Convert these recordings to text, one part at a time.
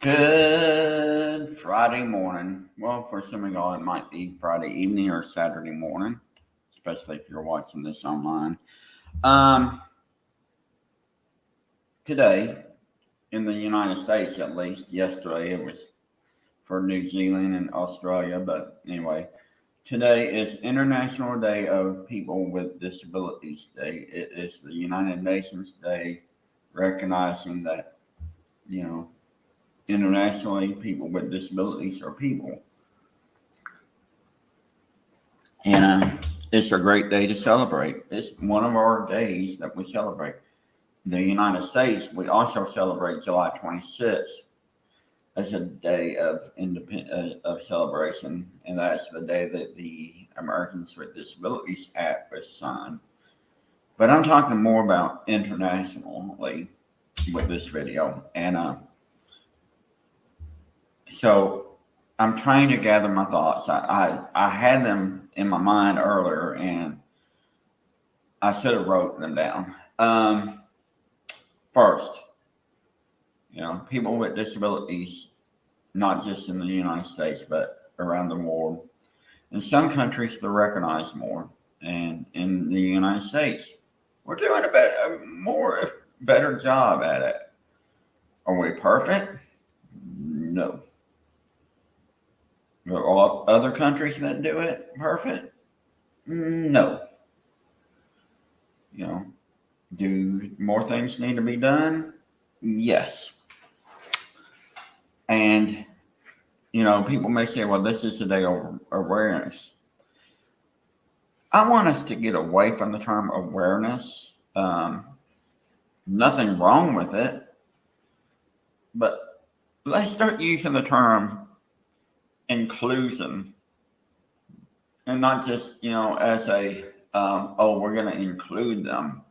Good Friday morning. Well, for some of y'all, it might be Friday evening or Saturday morning, especially if you're watching this online. Um, Today, in the United States at least, yesterday it was for New Zealand and Australia, but anyway, today is International Day of People with Disabilities Day. It is the United Nations Day recognizing that, you know, internationally, people with disabilities are people. And it's a great day to celebrate. It's one of our days that we celebrate. In the United States, we also celebrate July 26th as a day of of celebration, and that's the day that the Americans with Disabilities Act was signed. But I'm talking more about internationally with this video, and so I'm trying to gather my thoughts. I had them in my mind earlier, and I should have wrote them down. First, people with disabilities, not just in the United States, but around the world. In some countries, they're recognized more. And in the United States, we're doing a better job at it. Are we perfect? No. Are all other countries that do it perfect? No. Do more things need to be done? Yes. And, people may say, well, this is a day of awareness. I want us to get away from the term awareness. Nothing wrong with it. But let's start using the term inclusion. And not just, as we're going to include them,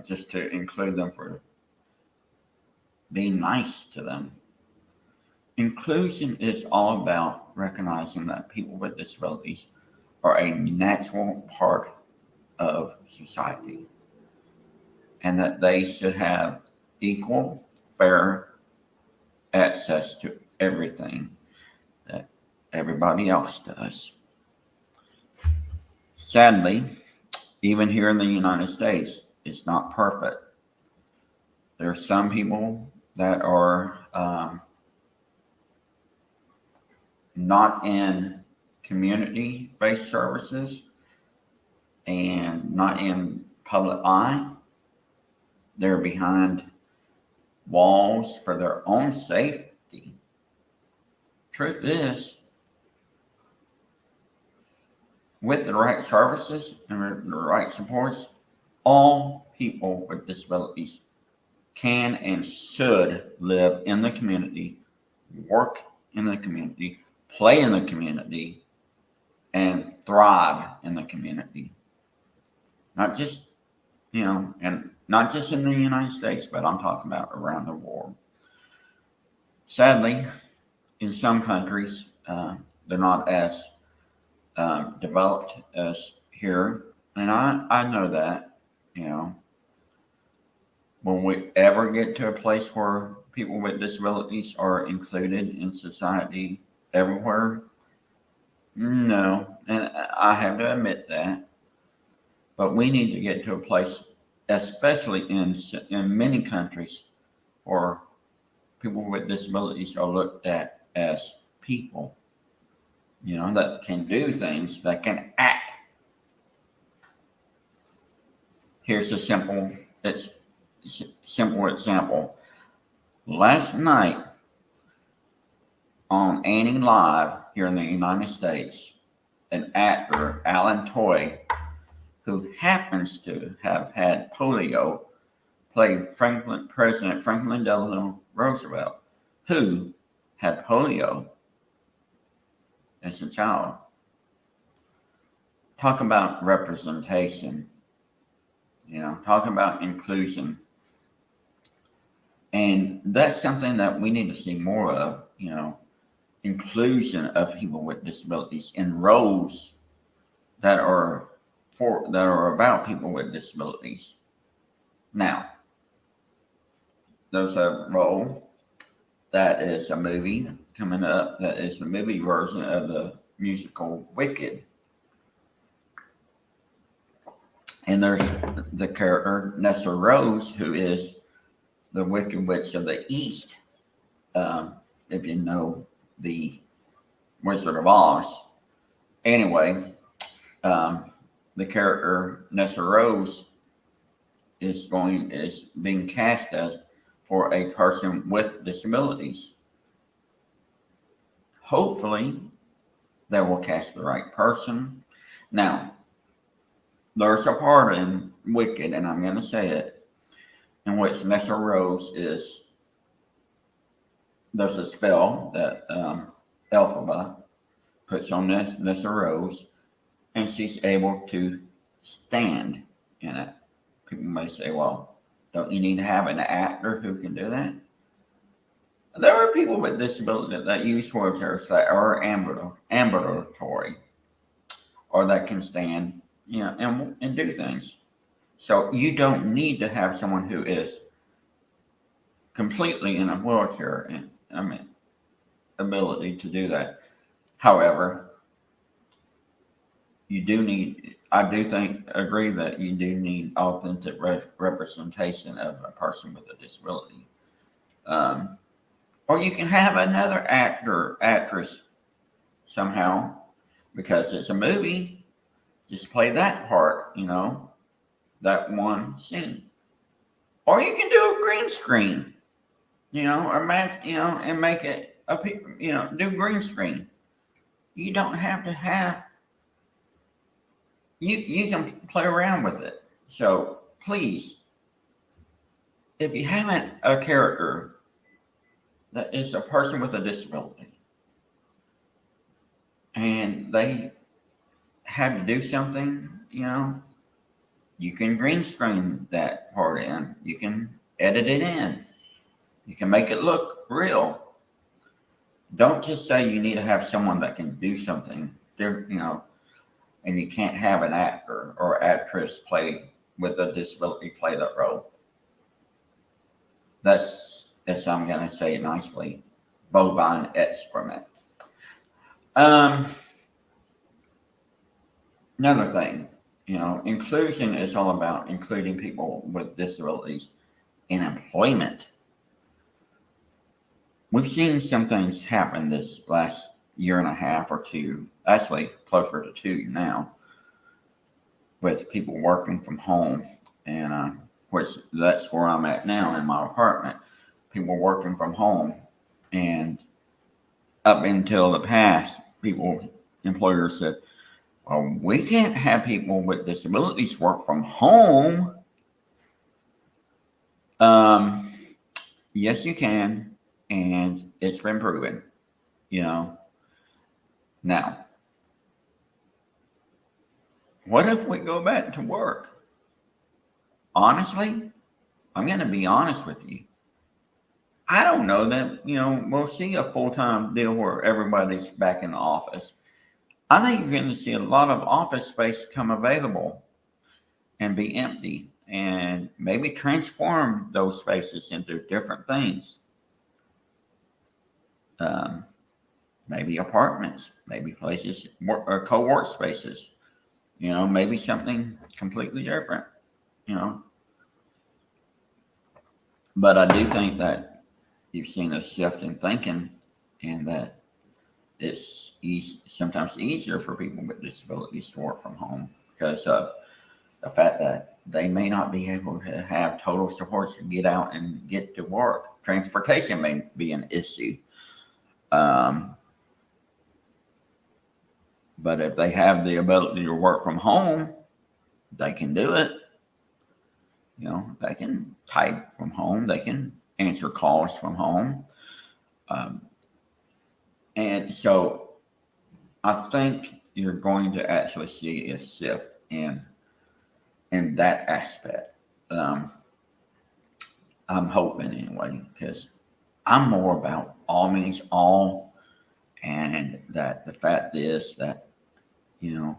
just to include them for being nice to them. Inclusion is all about recognizing that people with disabilities are a natural part of society and that they should have equal, fair access to everything that everybody else does. Sadly, even here in the United States, it's not perfect. There are some people that are not in community-based services and not in public eye. They're behind walls for their own safety. Truth is, with the right services and the right supports, all people with disabilities can and should live in the community, work in the community, play in the community, and thrive in the community. Not just, and not just in the United States, but I'm talking about around the world. Sadly, in some countries, they're not as developed as here. And I know that, Will we ever get to a place where people with disabilities are included in society everywhere? No, and I have to admit that. But we need to get to a place, especially in many countries, where people with disabilities are looked at as people, that can do things, that can act. Here's a simple example. Last night on Annie Live here in the United States, an actor, Alan Toy, who happens to have had polio, played President Franklin Delano Roosevelt, who had polio as a child. Talk about representation, talk about inclusion. And that's something that we need to see more of, inclusion of people with disabilities in roles that are about people with disabilities. Now, there's a role that is a movie coming up that is the movie version of the musical Wicked. And there's the character Nessa Rose, who is the Wicked Witch of the East. If you know the Wizard of Oz. Anyway, the character Nessa Rose is being cast as for a person with disabilities. Hopefully, they will cast the right person. Now, there's a part in Wicked, and I'm going to say it, in which Nessa Rose there's a spell that Elphaba puts on Nessa Rose, and she's able to stand in it. People may say, well, don't you need to have an actor who can do that? There are people with disabilities that use wheelchairs that are ambulatory or that can stand, and do things. So you don't need to have someone who is completely in a wheelchair and ability to do that. However, I do agree that you do need authentic representation of a person with a disability. Or you can have another actress somehow, because it's a movie, just play that part, that one scene. Or you can do a green screen, or and make it do green screen. You don't have to have, you can play around with it. So please, if you have a character that is a person with a disability and they have to do something, you can green screen that part in. You can edit it in. You can make it look real. Don't just say you need to have someone that can do something, and you can't have an actor or actress with a disability play that role. That's I'm going to say it nicely, bovine excrement. Another thing, inclusion is all about including people with disabilities in employment. We've seen some things happen this last year and a half or two, actually closer to 2 now, with people working from home, and which that's where I'm at now in my apartment. People working from home, and up until the past, employers said, well, we can't have people with disabilities work from home. Yes, you can, and it's been proven, Now, what if we go back to work? Honestly, I'm going to be honest with you. I don't know that, we'll see a full-time deal where everybody's back in the office. I think you're going to see a lot of office space come available and be empty, and maybe transform those spaces into different things. Maybe apartments, maybe places, or co-work spaces, maybe something completely different, But I do think that you've seen a shift in thinking, and that it's sometimes easier for people with disabilities to work from home because of the fact that they may not be able to have total support to get out and get to work. Transportation may be an issue. But if they have the ability to work from home, they can do it. They can type from home. They can answer calls from home. And so I think you're going to actually see a shift in that aspect. I'm hoping anyway, because I'm more about all means all, and that the fact is that, you're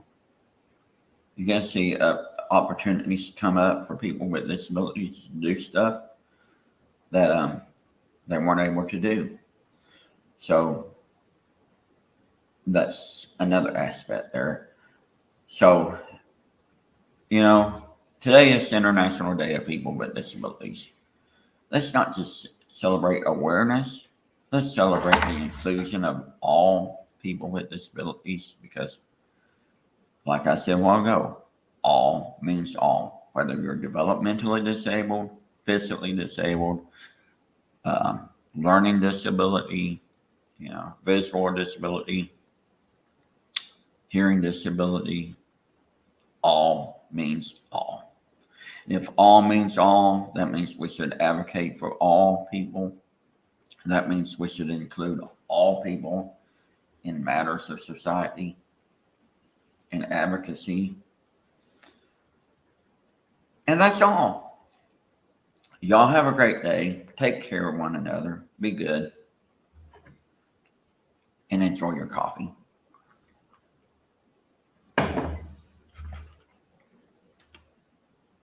going to see opportunities come up for people with disabilities to do stuff that they weren't able to do. So that's another aspect there. So, today is International Day of People with Disabilities. Let's not just celebrate awareness, let's celebrate the inclusion of all people with disabilities because, like I said a while ago, all means all. Whether you're developmentally disabled, physically disabled, learning disability, visual disability, hearing disability, all means all. And if all means all, that means we should advocate for all people. That means we should include all people in matters of society and advocacy. And that's all. Y'all have a great day. Take care of one another. Be good. And enjoy your coffee.